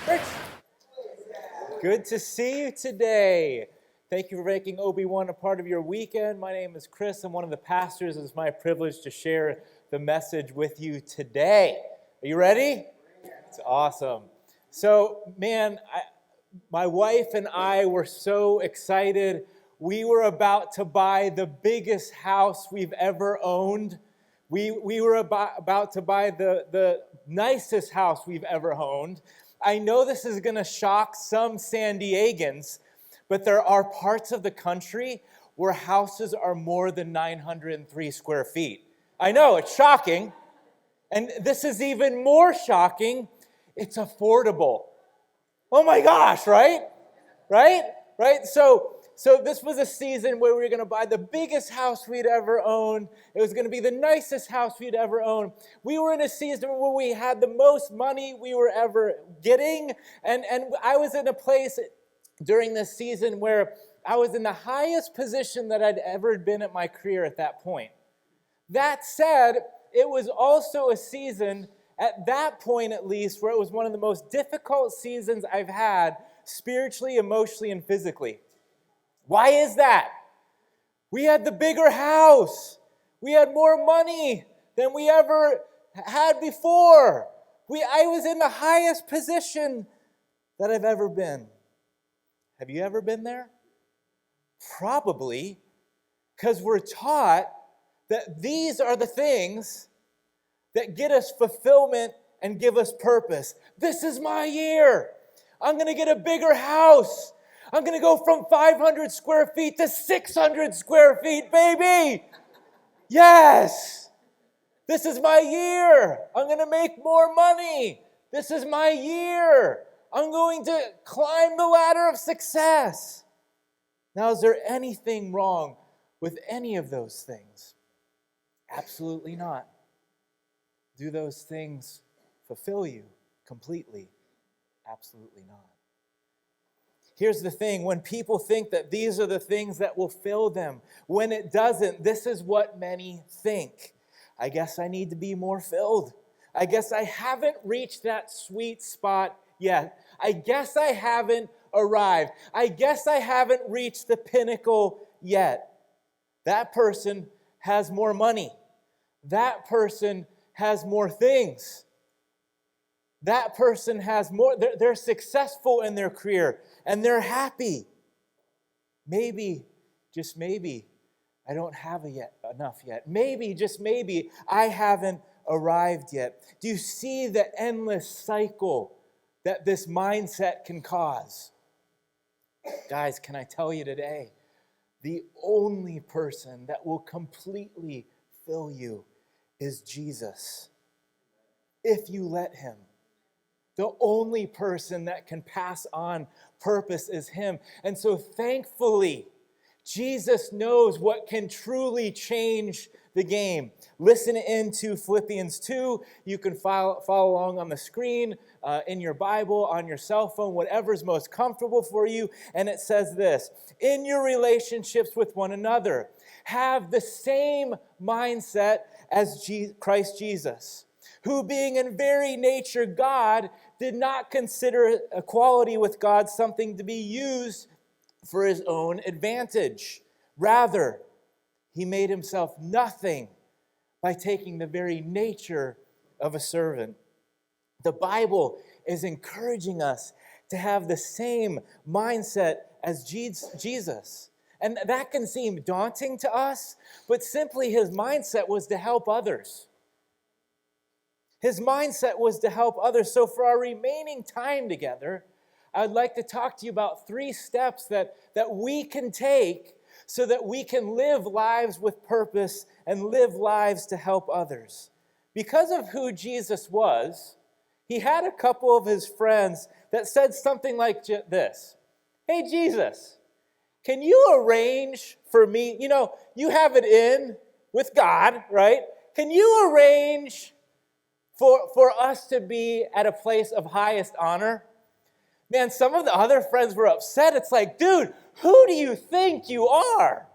Rich, good to see you today. Thank you for making Obi-Wan a part of your weekend. My name is Kris. I'm one of the pastors. It's my privilege to share the message with you today. Are you ready? It's awesome. So, man, my wife and I were so excited. We were about to buy the biggest house we've ever owned. We were about to buy the nicest house we've ever owned. I know this is going to shock some San Diegans, but there are parts of the country where houses are more than 903 square feet. I know, it's shocking. And this is even more shocking. It's affordable. Oh my gosh, right? Right? So this was a season where we were going to buy the biggest house we'd ever owned. It was going to be the nicest house we'd ever owned. We were in a season where we had the most money we were ever getting. And I was in a place during this season where I was in the highest position that I'd ever been at my career at that point. That said, it was also a season, at that point at least, where it was one of the most difficult seasons I've had spiritually, emotionally, and physically. Why is that? We had the bigger house. We had more money than we ever had before. I was in the highest position that I've ever been. Have you ever been there? Probably, because we're taught that these are the things that get us fulfillment and give us purpose. This is my year. I'm going to get a bigger house. I'm going to go from 500 square feet to 600 square feet, baby. Yes. This is my year. I'm going to make more money. This is my year. I'm going to climb the ladder of success. Now, is there anything wrong with any of those things? Absolutely not. Do those things fulfill you completely? Absolutely not. Here's the thing, when people think that these are the things that will fill them, when it doesn't, this is what many think. I guess I need to be more filled. I guess I haven't reached that sweet spot yet. I guess I haven't arrived. I guess I haven't reached the pinnacle yet. That person has more money. That person has more things. That person has more, they're successful in their career and they're happy. Maybe, just maybe, I don't have enough yet. Maybe, just maybe, I haven't arrived yet. Do you see the endless cycle that this mindset can cause? Guys, can I tell you today, the only person that will completely fill you is Jesus, if you let him. The only person that can pass on purpose is him. And so thankfully, Jesus knows what can truly change the game. Listen into Philippians 2. You can follow along on the screen, in your Bible, on your cell phone, whatever's most comfortable for you. And it says this: in your relationships with one another, have the same mindset as Christ Jesus, who being in very nature God, did not consider equality with God something to be used for his own advantage. Rather, he made himself nothing by taking the very nature of a servant. The Bible is encouraging us to have the same mindset as Jesus. And that can seem daunting to us, but simply his mindset was to help others. His mindset was to help others. So for our remaining time together, I'd like to talk to you about 3 steps that we can take so that we can live lives with purpose and live lives to help others. Because of who Jesus was, he had a couple of his friends that said something like this: hey, Jesus, can you arrange for me? You know, you have it in with God, right? Can you arrange for us to be at a place of highest honor? Man, some of the other friends were upset. It's like, dude, who do you think you are?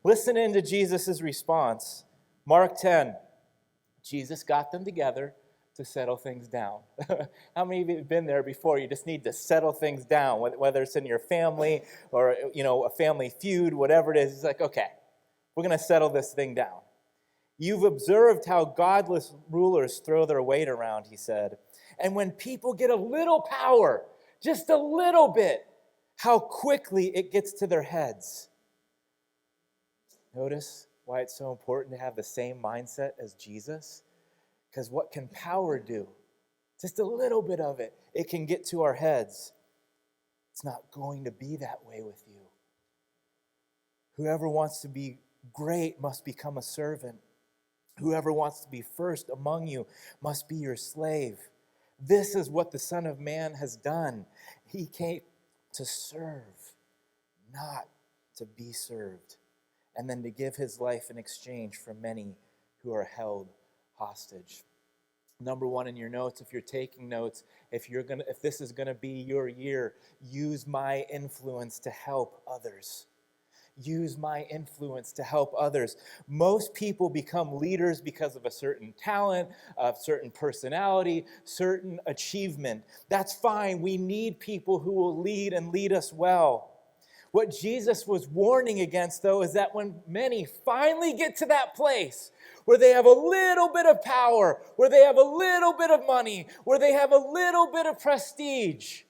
Listen into Jesus' response. Mark 10. Jesus got them together, to settle things down. How many of you have been there before? You just need to settle things down, whether it's in your family or, a family feud, whatever it is. It's like, okay, we're going to settle this thing down. You've observed how godless rulers throw their weight around, he said. And when people get a little power, just a little bit, how quickly it gets to their heads. Notice why it's so important to have the same mindset as Jesus? Because what can power do? Just a little bit of it. It can get to our heads. It's not going to be that way with you. Whoever wants to be great must become a servant. Whoever wants to be first among you must be your slave. This is what the Son of Man has done. He came to serve, not to be served, and then to give his life in exchange for many who are held hostage. Number one in your notes, if you're taking notes, if this is going to be your year, use my influence to help others. Use my influence to help others. Most people become leaders because of a certain talent, a certain personality, certain achievement. That's fine. We need people who will lead and lead us well. What Jesus was warning against, though, is that when many finally get to that place where they have a little bit of power, where they have a little bit of money, where they have a little bit of prestige,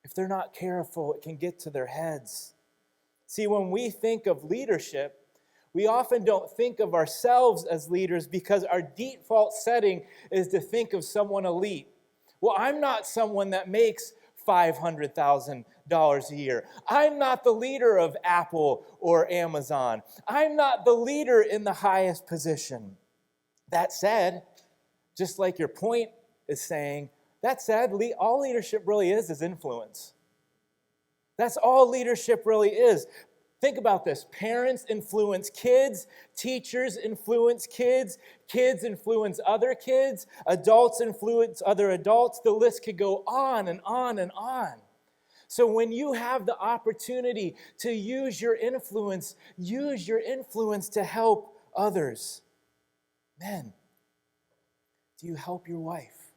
if they're not careful, it can get to their heads. See, when we think of leadership, we often don't think of ourselves as leaders because our default setting is to think of someone elite. Well, I'm not someone that makes $500,000 a year. I'm not the leader of Apple or Amazon. I'm not the leader in the highest position. That said, just like your point is saying, that said, all leadership really is influence. That's all leadership really is. Think about this. Parents influence kids. Teachers influence kids. Kids influence other kids. Adults influence other adults. The list could go on and on and on. So when you have the opportunity to use your influence to help others. Men, do you help your wife?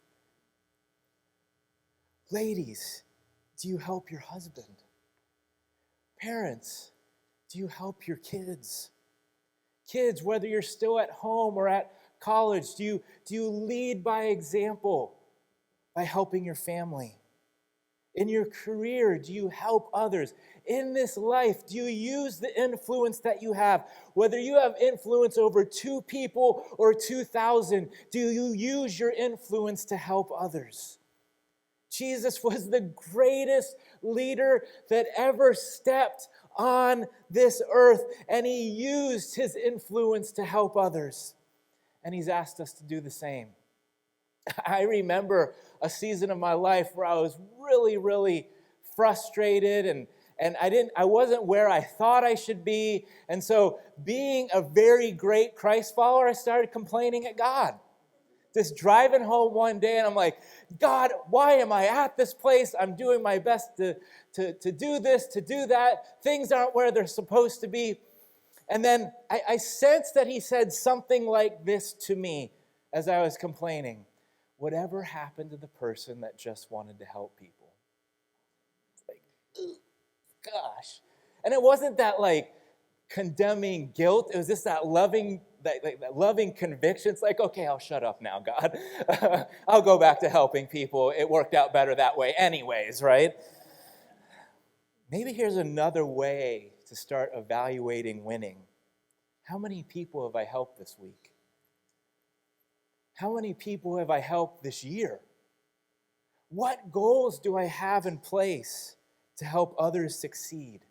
Ladies, do you help your husband? Parents, do you help your kids? Kids, whether you're still at home or at college, do you lead by example by helping your family? In your career, do you help others? In this life, do you use the influence that you have? Whether you have influence over 2 people or 2,000, do you use your influence to help others? Jesus was the greatest leader that ever stepped on this earth, and he used his influence to help others. And he's asked us to do the same. I remember a season of my life where I was really, really frustrated and I wasn't where I thought I should be. And so being a very great Christ follower, I started complaining at God. Just driving home one day, and I'm like, God, why am I at this place? I'm doing my best to do this, to do that. Things aren't where they're supposed to be. And then I sensed that he said something like this to me as I was complaining. Whatever happened to the person that just wanted to help people? It's like, gosh. And it wasn't that like condemning guilt. It was just that loving that loving conviction. It's like, okay, I'll shut up now, God. I'll go back to helping people. It worked out better that way anyways, right? Maybe here's another way to start evaluating winning. How many people have I helped this week? How many people have I helped this year? What goals do I have in place to help others succeed?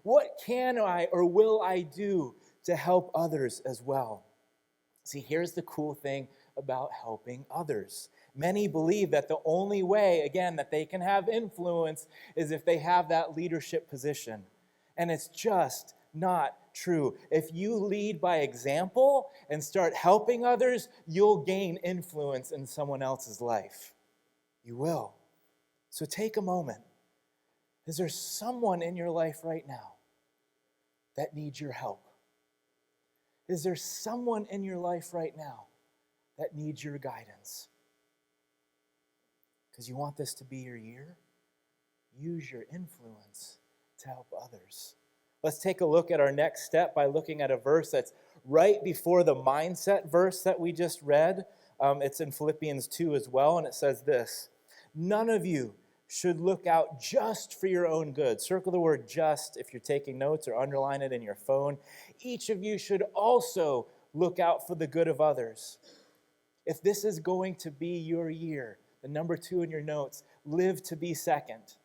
What can I or will I do to help others as well? See, here's the cool thing about helping others. Many believe that the only way, again, that they can have influence is if they have that leadership position. And it's just not true. If you lead by example and start helping others, you'll gain influence in someone else's life. You will. So take a moment. Is there someone in your life right now that needs your help? Is there someone in your life right now that needs your guidance? because you want this to be your year, use your influence to help others. Let's take a look at our next step by looking at a verse that's right before the mindset verse that we just read. It's in Philippians 2 as well, and it says this: none of you should look out just for your own good. Circle the word just if you're taking notes, or underline it in your phone. Each of you should also look out for the good of others. If this is going to be your year, the number 2 in your notes, live to be second.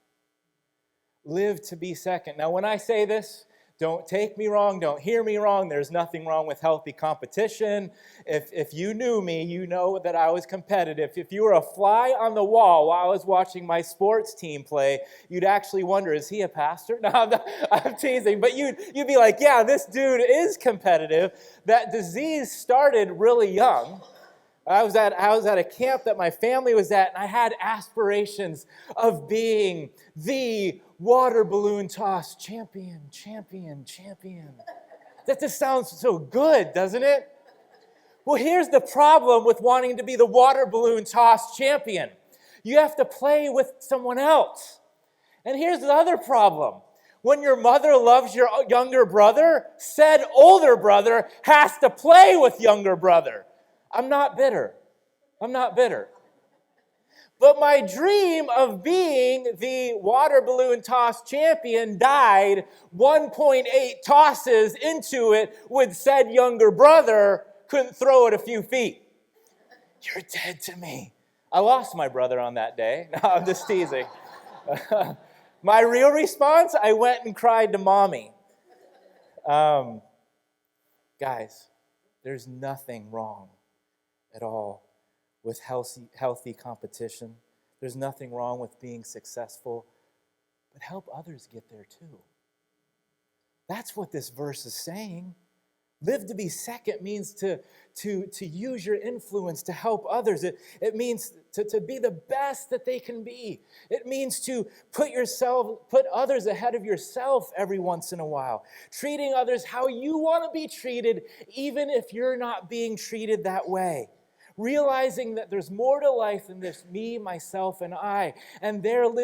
Live to be second. Now, when I say this, don't take me wrong, don't hear me wrong. There's nothing wrong with healthy competition. If you knew me, you know that I was competitive. If you were a fly on the wall while I was watching my sports team play, you'd actually wonder, is he a pastor? No, I'm teasing. But you'd be like, yeah, this dude is competitive. That disease started really young. I was at a camp that my family was at, and I had aspirations of being the water balloon toss champion. That just sounds so good, doesn't it? Well, here's the problem with wanting to be the water balloon toss champion. You have to play with someone else. And here's the other problem. When your mother loves your younger brother, said older brother has to play with younger brother. I'm not bitter. But my dream of being the water balloon toss champion died 1.8 tosses into it with said younger brother couldn't throw it a few feet. You're dead to me. I lost my brother on that day. No, I'm just teasing. My real response, I went and cried to mommy. Guys, there's nothing wrong at all with healthy competition. There's nothing wrong with being successful, but help others get there too. That's what this verse is saying. Live to be second means to use your influence to help others. It means to be the best that they can be. It means to put others ahead of yourself every once in a while. Treating others how you want to be treated, even if you're not being treated that way. Realizing that there's more to life than this me, myself, and I. And therein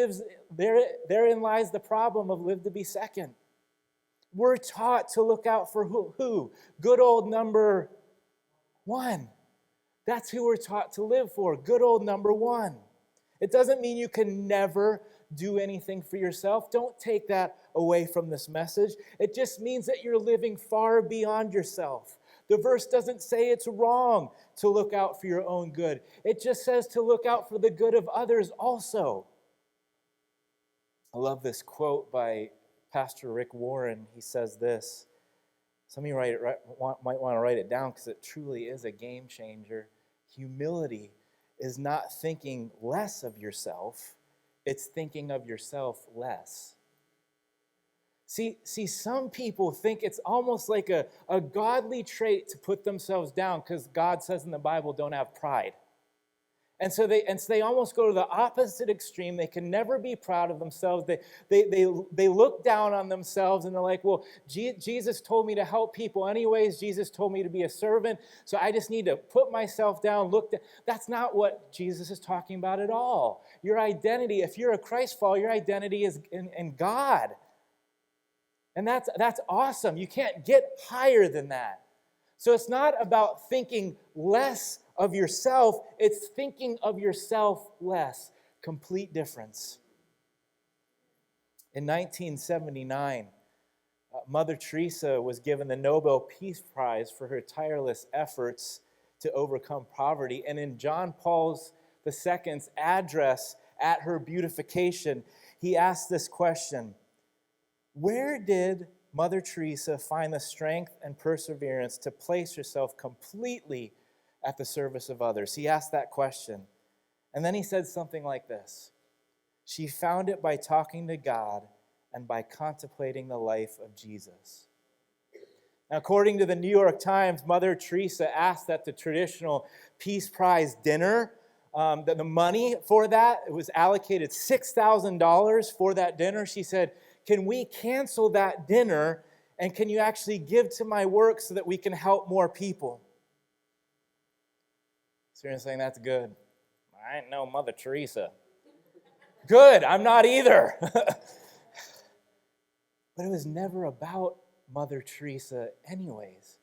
lies the problem of live to be second. We're taught to look out for who? Good old number 1. That's who we're taught to live for, good old number 1. It doesn't mean you can never do anything for yourself. Don't take that away from this message. It just means that you're living far beyond yourself. The verse doesn't say it's wrong to look out for your own good. It just says to look out for the good of others also. I love this quote by Pastor Rick Warren. He says this. Some of you might want to write it down because it truly is a game changer. Humility is not thinking less of yourself. It's thinking of yourself less. See, some people think it's almost like a godly trait to put themselves down because God says in the Bible, don't have pride. And so they almost go to the opposite extreme. They can never be proud of themselves. They look down on themselves and they're like, well, Jesus told me to help people anyways. Jesus told me to be a servant. So I just need to put myself down, look down. That's not what Jesus is talking about at all. Your identity, if you're a Christ follower, your identity is in God. And that's awesome. You can't get higher than that. So it's not about thinking less of yourself. It's thinking of yourself less. Complete difference. In 1979, Mother Teresa was given the Nobel Peace Prize for her tireless efforts to overcome poverty. And in John Paul II's address at her beatification, he asked this question: where did Mother Teresa find the strength and perseverance to place herself completely at the service of others? He asked that question. And then he said something like this: she found it by talking to God and by contemplating the life of Jesus. Now, according to the New York Times, Mother Teresa asked that the traditional Peace Prize dinner, that the money for that, it was allocated $6,000 for that dinner. She said, can we cancel that dinner and can you actually give to my work so that we can help more people? So you're saying that's good. I ain't no Mother Teresa. Good, I'm not either. But it was never about Mother Teresa anyways.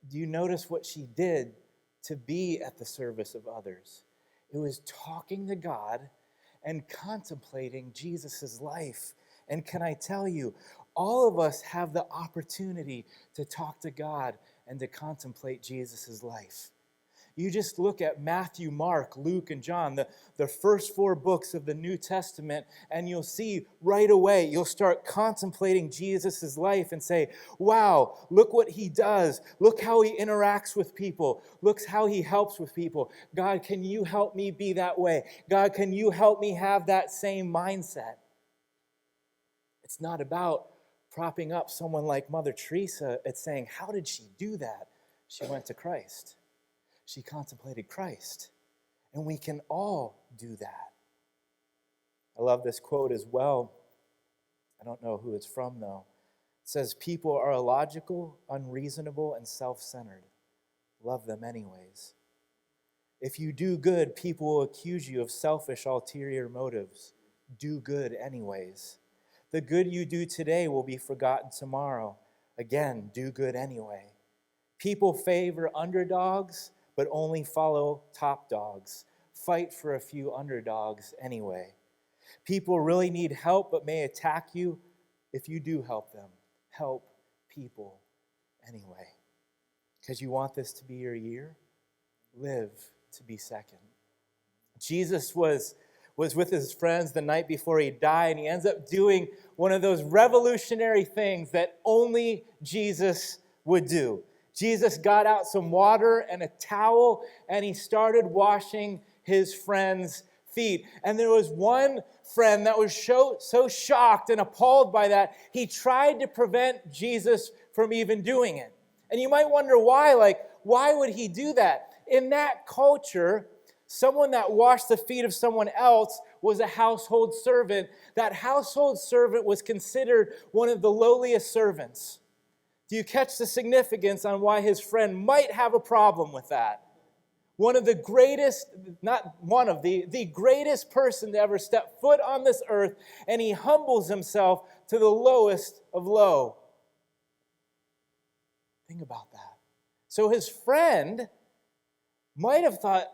Do you notice what she did to be at the service of others? It was talking to God and contemplating Jesus' life. And can I tell you, all of us have the opportunity to talk to God and to contemplate Jesus' life. You just look at Matthew, Mark, Luke, and John, the first 4 books of the New Testament, and you'll see right away, you'll start contemplating Jesus' life and say, wow, look what he does. Look how he interacts with people. Look how he helps with people. God, can you help me be that way? God, can you help me have that same mindset? It's not about propping up someone like Mother Teresa. It's saying, how did she do that? She went to Christ. She contemplated Christ. And we can all do that. I love this quote as well. I don't know who it's from, though. It says, people are illogical, unreasonable, and self-centered. Love them anyways. If you do good, people will accuse you of selfish, ulterior motives. Do good anyways. The good you do today will be forgotten tomorrow. Again, do good anyway. People favor underdogs, but only follow top dogs. Fight for a few underdogs anyway. People really need help, but may attack you if you do help them. Help people anyway. Because you want this to be your year? Live to be second. Jesus was with his friends the night before he died, and he ends up doing one of those revolutionary things that only Jesus would do. Jesus got out some water and a towel, and he started washing his friends' feet. And there was one friend that was so shocked and appalled by that, he tried to prevent Jesus from even doing it. And you might wonder why, why would he do that? In that culture, someone that washed the feet of someone else was a household servant. That household servant was considered one of the lowliest servants. Do you catch the significance on why his friend might have a problem with that? One of the greatest, the greatest person to ever step foot on this earth, and he humbles himself to the lowest of low. Think about that. So his friend might have thought,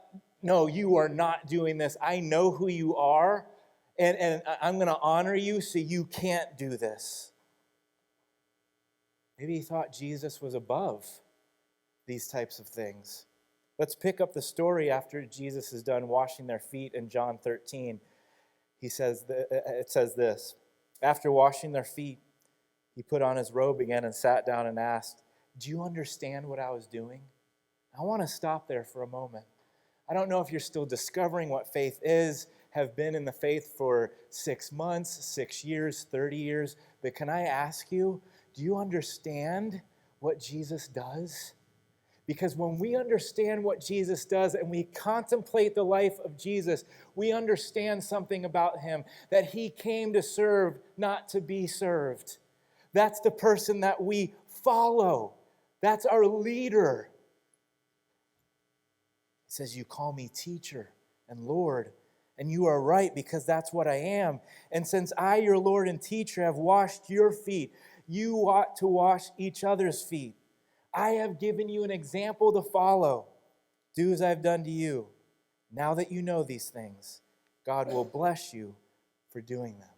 no, you are not doing this. I know who you are, and I'm going to honor you, so you can't do this. Maybe he thought Jesus was above these types of things. Let's pick up the story after Jesus is done washing their feet in John 13. It says this. After washing their feet, he put on his robe again and sat down and asked, do you understand what I was doing? I want to stop there for a moment. I don't know if you're still discovering what faith is, have been in the faith for 6 months, 6 years, 30 years, but can I ask you, do you understand what Jesus does? Because when we understand what Jesus does and we contemplate the life of Jesus, we understand something about him, that he came to serve, not to be served. That's the person that we follow. That's our leader. He says, you call me teacher and Lord, and you are right because that's what I am. And since I, your Lord and teacher, have washed your feet, you ought to wash each other's feet. I have given you an example to follow. Do as I've done to you. Now that you know these things, God will bless you for doing them.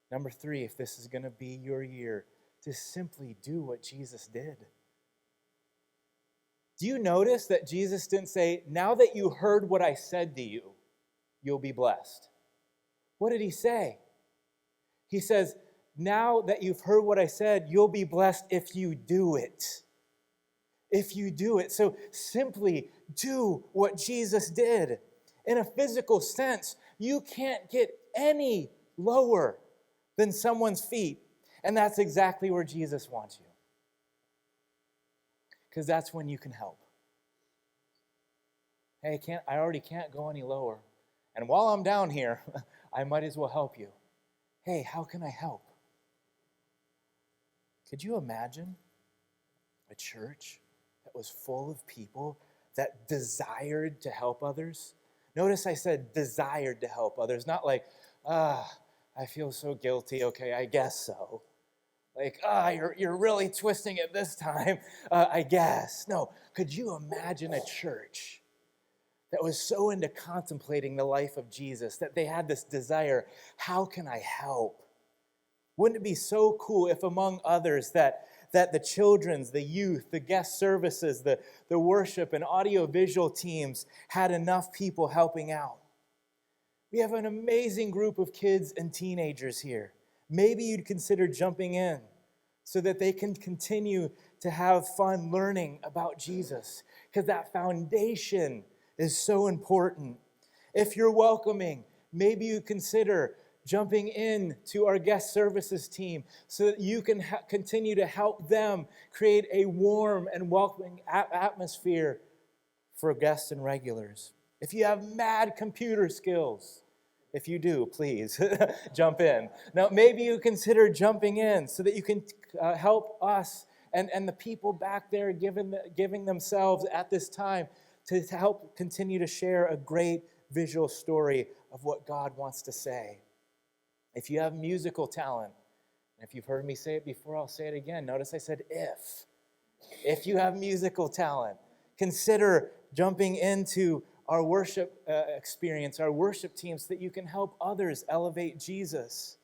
Number 3, if this is going to be your year, to simply do what Jesus did. Do you notice that Jesus didn't say, now that you heard what I said to you, you'll be blessed? What did he say? He says, now that you've heard what I said, you'll be blessed if you do it. If you do it. So simply do what Jesus did. In a physical sense, you can't get any lower than someone's feet. And that's exactly where Jesus wants you. Because that's when you can help. Hey, I already can't go any lower. And while I'm down here, I might as well help you. Hey, how can I help? Could you imagine a church that was full of people that desired to help others, Notice I said desired to help others, not like, I feel so guilty. Okay, I guess so. Like, you're really twisting it this time. I guess. No, could you imagine a church that was so into contemplating the life of Jesus that they had this desire, how can I help? Wouldn't it be so cool if among others that the children's, the youth, the guest services, the worship and audiovisual teams had enough people helping out? We have an amazing group of kids and teenagers here. Maybe you'd consider jumping in so that they can continue to have fun learning about Jesus, because that foundation is so important. If you're welcoming, maybe you consider jumping in to our guest services team so that you can continue to help them create a warm and welcoming atmosphere for guests and regulars. If you have mad computer skills, if you do, please jump in. Now, maybe you consider jumping in so that you can help us and the people back there giving themselves at this time to help continue to share a great visual story of what God wants to say. If you have musical talent, and if you've heard me say it before, I'll say it again. Notice I said if. If you have musical talent, consider jumping into our worship experience, our worship team, so that you can help others elevate Jesus.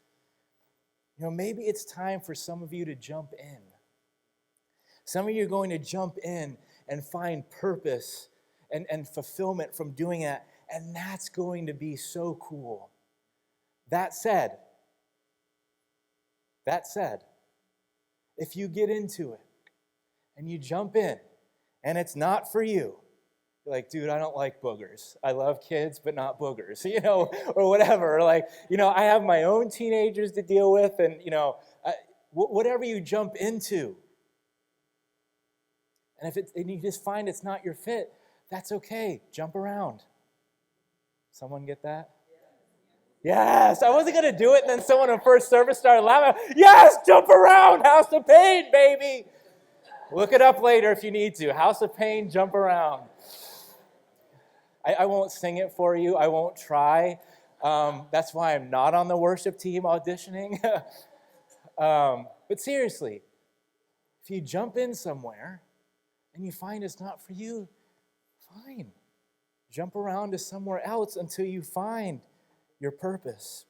Maybe it's time for some of you to jump in. Some of you are going to jump in and find purpose and fulfillment from doing that, and that's going to be so cool. That said, if you get into it and you jump in and it's not for you, you're like, dude, I don't like boogers. I love kids, but not boogers, or whatever. I have my own teenagers to deal with, and, whatever you jump into. And if you just find it's not your fit, that's okay. Jump around. Someone get that? Yes, I wasn't going to do it, and then someone in first service started laughing. Yes, jump around, House of Pain, baby. Look it up later if you need to. House of Pain, jump around. I won't sing it for you. I won't try. That's why I'm not on the worship team auditioning. But seriously, if you jump in somewhere and you find it's not for you, fine. Jump around to somewhere else until you find your purpose.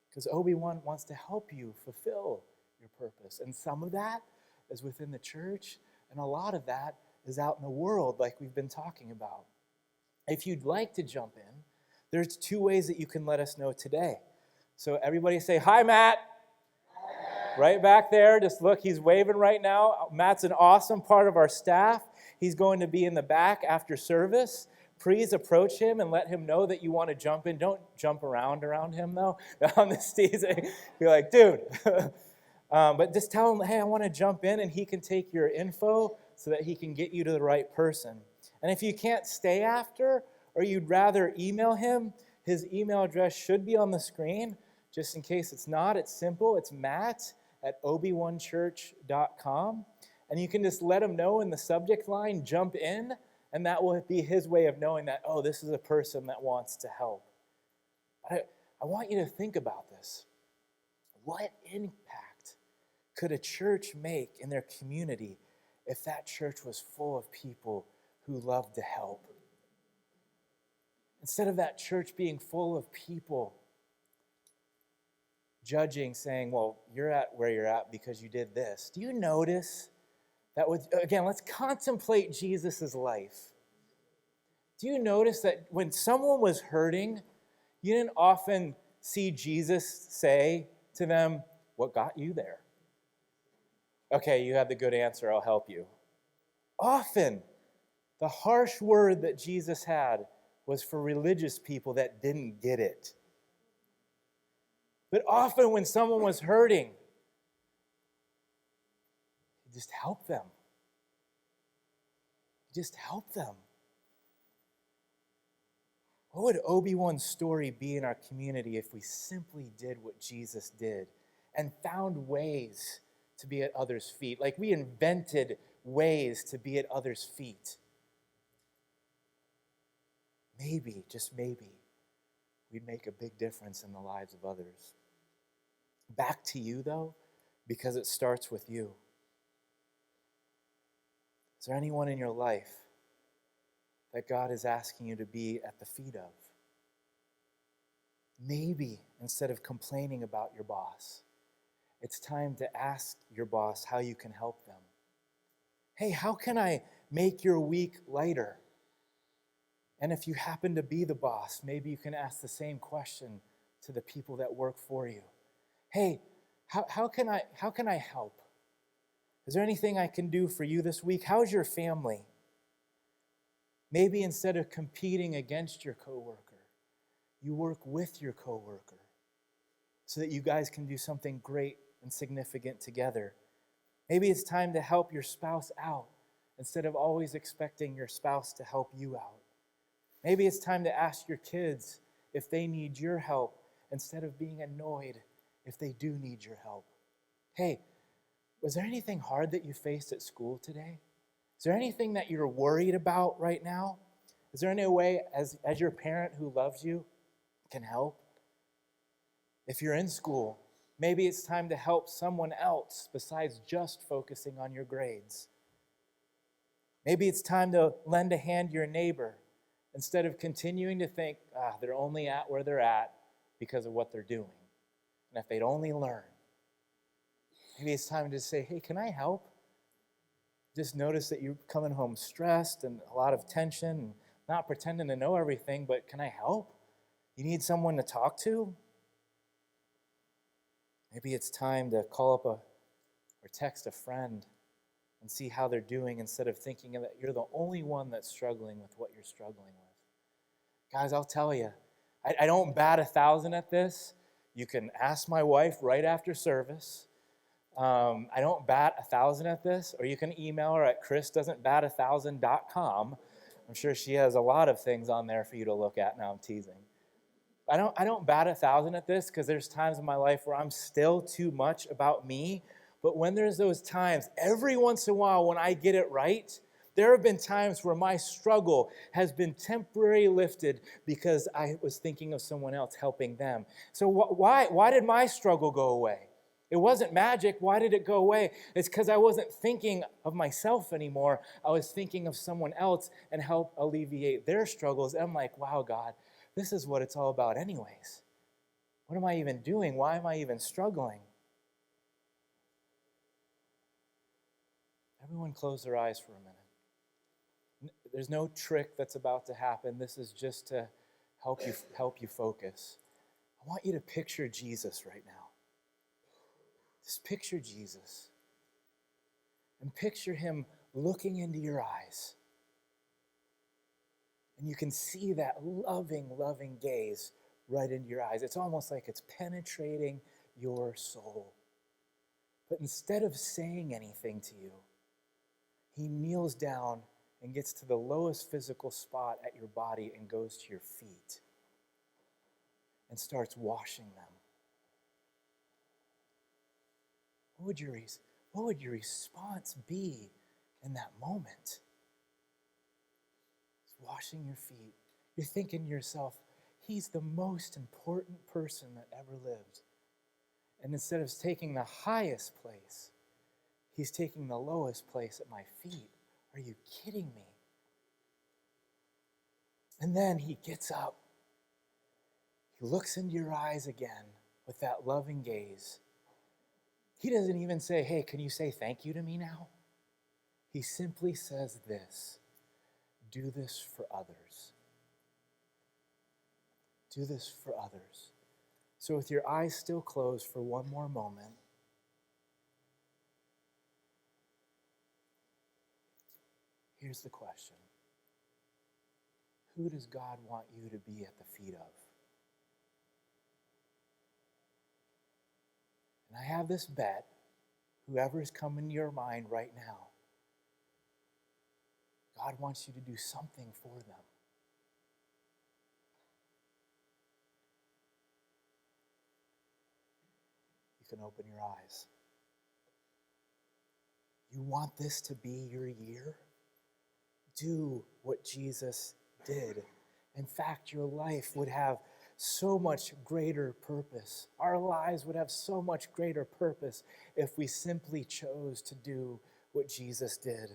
Because Obi-Wan wants to help you fulfill your purpose. And some of that is within the church, and a lot of that is out in the world, like we've been talking about. If you'd like to jump in, there's 2 ways that you can let us know today. So everybody say, hi, Matt. Hi. Right back there. Just look, he's waving right now. Matt's an awesome part of our staff. He's going to be in the back after service. Please approach him and let him know that you want to jump in. Don't jump around him, though. On the stage, be like, dude. But just tell him, hey, I want to jump in, and he can take your info so that he can get you to the right person. And if you can't stay after, or you'd rather email him, his email address should be on the screen. Just in case it's not, it's simple. It's matt@obi1church.com. And you can just let him know in the subject line, jump in, and that will be his way of knowing that, oh, this is a person that wants to help. But I want you to think about this. What impact could a church make in their community if that church was full of people who loved to help? Instead of that church being full of people judging, saying, well, you're at where you're at because you did this. Do you notice that again, let's contemplate Jesus' life. Do you notice that when someone was hurting, you didn't often see Jesus say to them, what got you there? Okay, you had the good answer, I'll help you. Often, the harsh word that Jesus had was for religious people that didn't get it. But often when someone was hurting, just help them. Just help them. What would Obi-Wan's story be in our community if we simply did what Jesus did and found ways to be at others' feet? Like we invented ways to be at others' feet. maybe, just maybe, we'd make a big difference in the lives of others. Back to you, though, because it starts with you. Is there anyone in your life that God is asking you to be at the feet of? Maybe instead of complaining about your boss, it's time to ask your boss how you can help them. Hey, how can I make your week lighter? And if you happen to be the boss, maybe you can ask the same question to the people that work for you. Hey, how can I help? Is there anything I can do for you this week? How's your family? Maybe instead of competing against your coworker, you work with your coworker so that you guys can do something great and significant together. Maybe it's time to help your spouse out instead of always expecting your spouse to help you out. Maybe it's time to ask your kids if they need your help instead of being annoyed if they do need your help. Hey, was there anything hard that you faced at school today? Is there anything that you're worried about right now? Is there any way, as your parent who loves you, can help? If you're in school, maybe it's time to help someone else besides just focusing on your grades. Maybe it's time to lend a hand to your neighbor instead of continuing to think, they're only at where they're at because of what they're doing. And if they'd only learn. Maybe it's time to say, hey, can I help? Just notice that you're coming home stressed and a lot of tension and not pretending to know everything, but can I help? You need someone to talk to? Maybe it's time to call up or text a friend and see how they're doing instead of thinking that you're the only one that's struggling with what you're struggling with. Guys, I'll tell you, I don't bat 1,000 at this. You can ask my wife right after service. I don't bat 1,000 at this, or you can email her at krisdoesn'tbat1000.com. I'm sure she has a lot of things on there for you to look at. Now I'm teasing. I don't bat 1,000 at this because there's times in my life where I'm still too much about me. But when there's those times, every once in a while when I get it right, there have been times where my struggle has been temporarily lifted because I was thinking of someone else helping them. So why did my struggle go away? It wasn't magic. Why did it go away? It's because I wasn't thinking of myself anymore. I was thinking of someone else and help alleviate their struggles. And I'm like, wow, God, this is what it's all about anyways. What am I even doing? Why am I even struggling? Everyone close their eyes for a minute. There's no trick that's about to happen. This is just to help you focus. I want you to picture Jesus right now. Just picture Jesus. And picture him looking into your eyes. And you can see that loving, loving gaze right into your eyes. It's almost like it's penetrating your soul. But instead of saying anything to you, he kneels down and gets to the lowest physical spot at your body and goes to your feet and starts washing them. What would your response be in that moment? Washing your feet. You're thinking to yourself, he's the most important person that ever lived. And instead of taking the highest place, he's taking the lowest place at my feet. Are you kidding me? And then he gets up. He looks into your eyes again with that loving gaze. He doesn't even say, hey, can you say thank you to me now? He simply says this, do this for others. Do this for others. So with your eyes still closed for one more moment, here's the question. Who does God want you to be at the feet of? And I have this bet, whoever's coming to your mind right now, God wants you to do something for them. You can open your eyes. You want this to be your year? Do what Jesus did In fact, your life would have so much greater purpose. Our lives would have so much greater purpose if we simply chose to do what Jesus did.